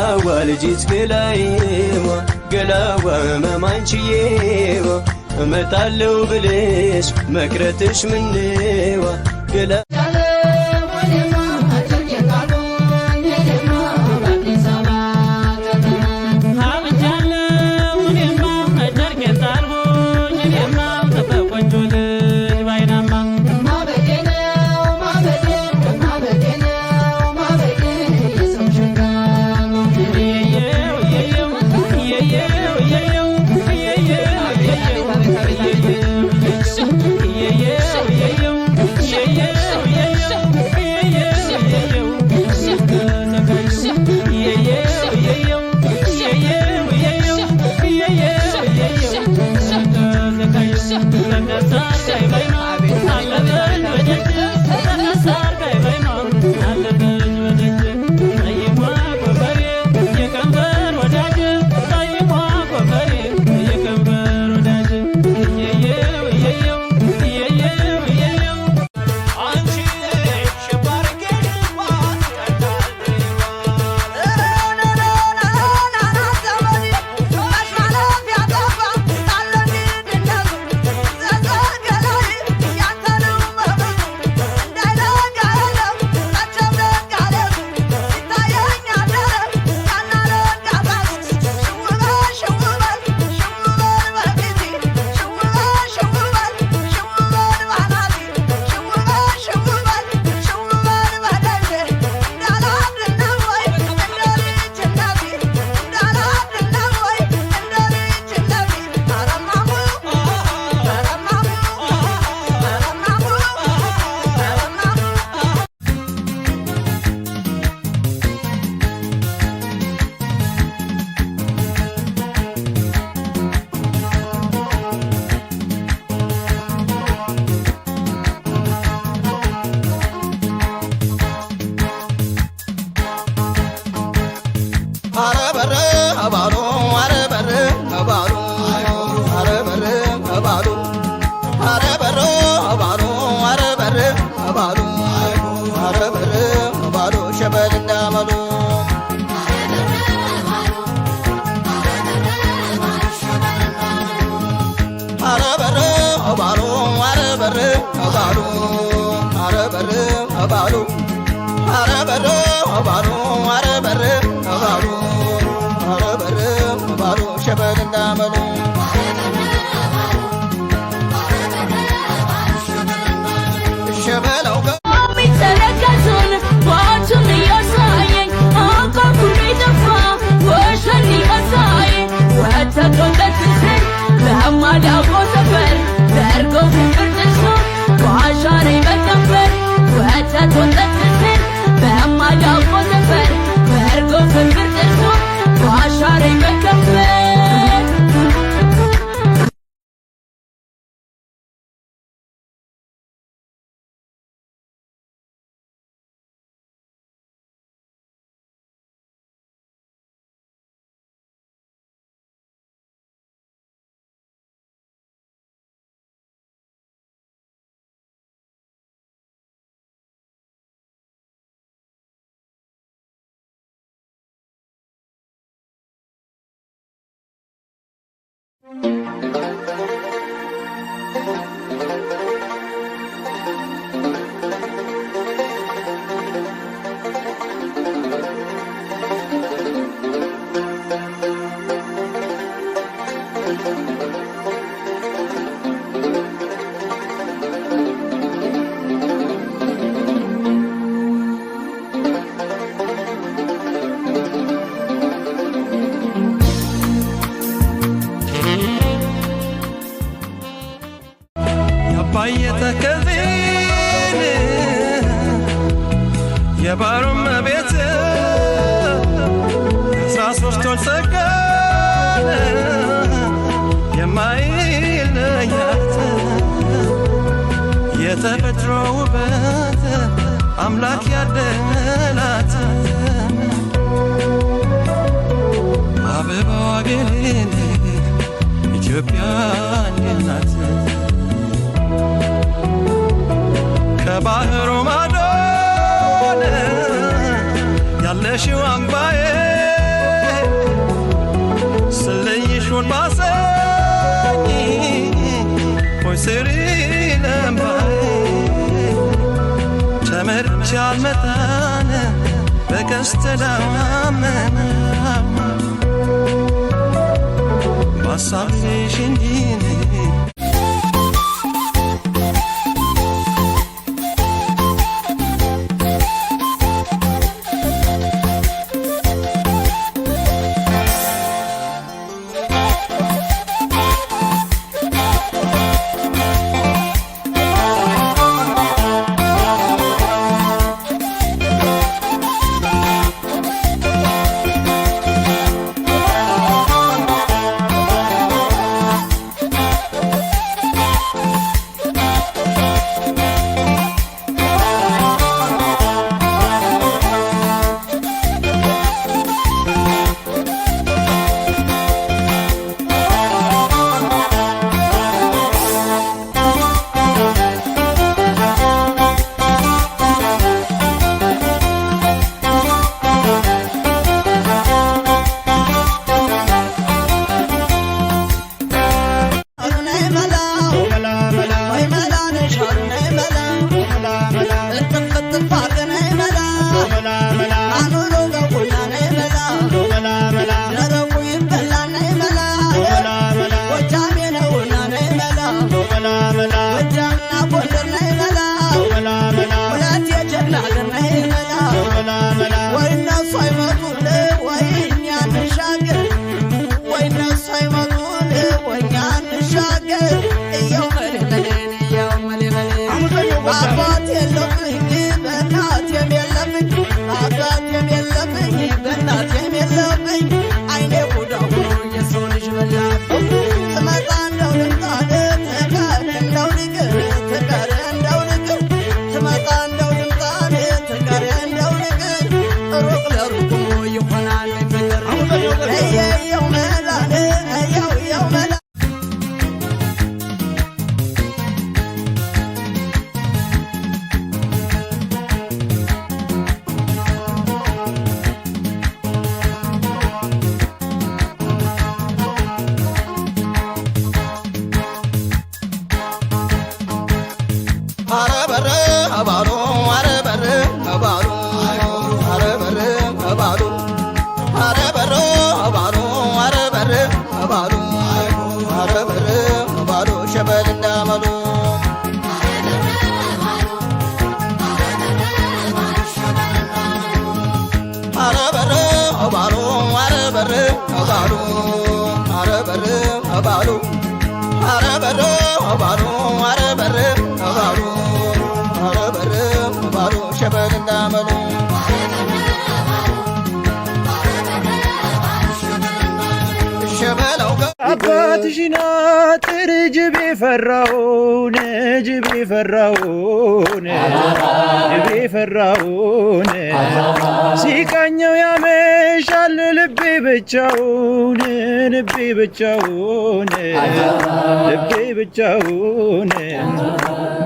ገላዋ ልጅት ገላይዋ ገላዋ መማንችዬዋ እመጣለሁ ብለሽ መቅረትሽ ምነዋ ገላ የባሩም ቤት ከሳሶስቶን ሰቀለ የማይለያት የተፈጥሮ ውበት አምላክ ያደላት አበባዋ ገሌ ኢትዮጵያ ናት ከባህሩ ማዶ ያለሽው አምባዬ ሳልመጣን በቀስተ ደመና በሐሳብ ሽኝኔ አባትሽና ጥርጅብ ፈራውን ጅብ ፈራውን ጅብ ፈራውን ሲቃኘው ያመሻል ልቤ ብቻውን ልቤ ብቻውን ልቤ ብቻውን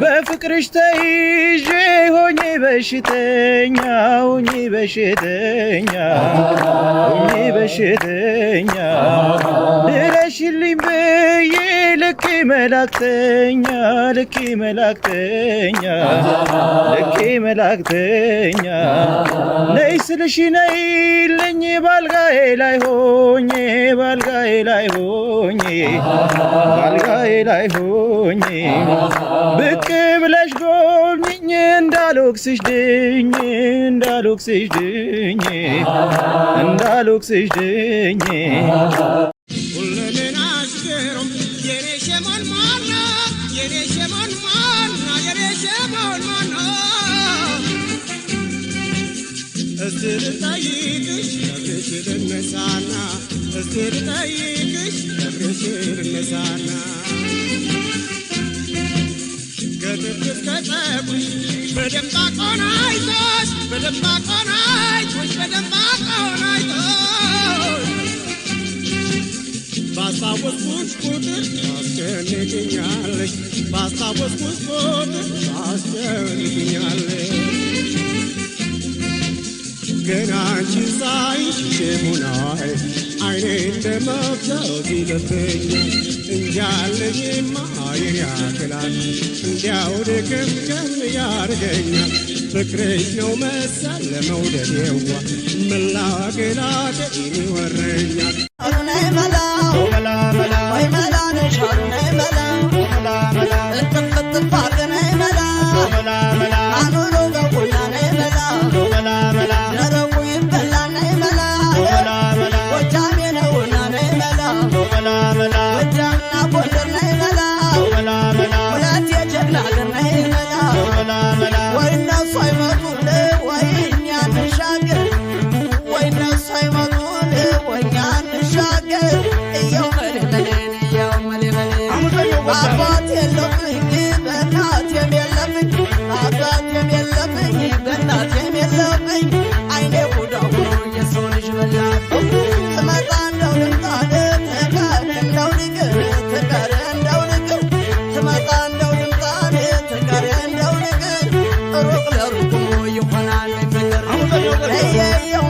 በፍቅርሽ ተይዤ ሆኜ በሽተኛ ሆኜ በሽተኛ ሆኜ በሽተኛ ድረሽልኝ ብዬ ልኬ መላክተኛ ልኬ መላክተኛ ልኬ መላክተኛ ነይ ስልሽ ነይልኝ ባልጋዬ ላይ ሆኜ ባልጋዬ ላይ ሆኜ ባልጋዬ ላይ ሆኜ ብቅ ብለሽ ጎብኝኝ እንዳልወቅስሽ ድኝ እንዳልወቅስሽ ድኝ እንዳልወቅስሽ ድኝ እስትርጠይቅሽ ነግርሽ ልነሳና እስትርጠይቅሽ ነግርሽ ልነሳና ከጥፍር ከፀጉርሽ በደንብ አቆናይቶሽ በደንብ አቆናይቶሽ በደንብ አቆናይቶሽ ባስታወስኩሽ ቁጥር ታስጨንቅኛለሽ ባስታወስኩሽ ቁጥር ታስጨንቅኛለሽ ገና አንቺን ሳይሽ ሽሙናይ አይኔ እንደመብዛት ይለብኛል እንጃለኝማ የኔ ያክላል እንዲያው ድክምክም ያርገኛል ፍቅርሽ ነው መሰል ለመውደዴዋ መላገላገ ይወረኛል አይ መላ መላ መላ ወይ መላ ነሽ አይ መላ መላ መላ እጥፍጥፍ አርገናይ መላ መላ መላ አኑሮ ገቡና ነይ መላ መላ መላ ደረቁ ይበላናይ መላ መላ መላ ወጃሜ ነውና ነይ መላ መላ መላ ወጃምና ጎንደር ነይ መላ መላ መላ ሁለት የጀግና አገር ነይ መላ መላ መላ ወይ እነሱ አይመጡል ወይ እኛ እንሻገር ወይ እነሱ አይመጡል ወይ እኛ እንሻገር እየው መለመሌን እየው መለመሌን አባት የለብኝ በእናቴም የለብኝ አባቴም የለብኝ በእናቴም የለብኝ አይኔ ጉዳ ሆኖ የሰው ልጅ በላብኝ ትመጣ እንደው ልምጣል ትቀር እንደው ልቅር ትቀር እንደው ልቅር ትመጣ እንደው ልምጣል ትቀር እንደው ልቅር ሩቅ ለሩቅ ይሆናል ፍቅር እየየው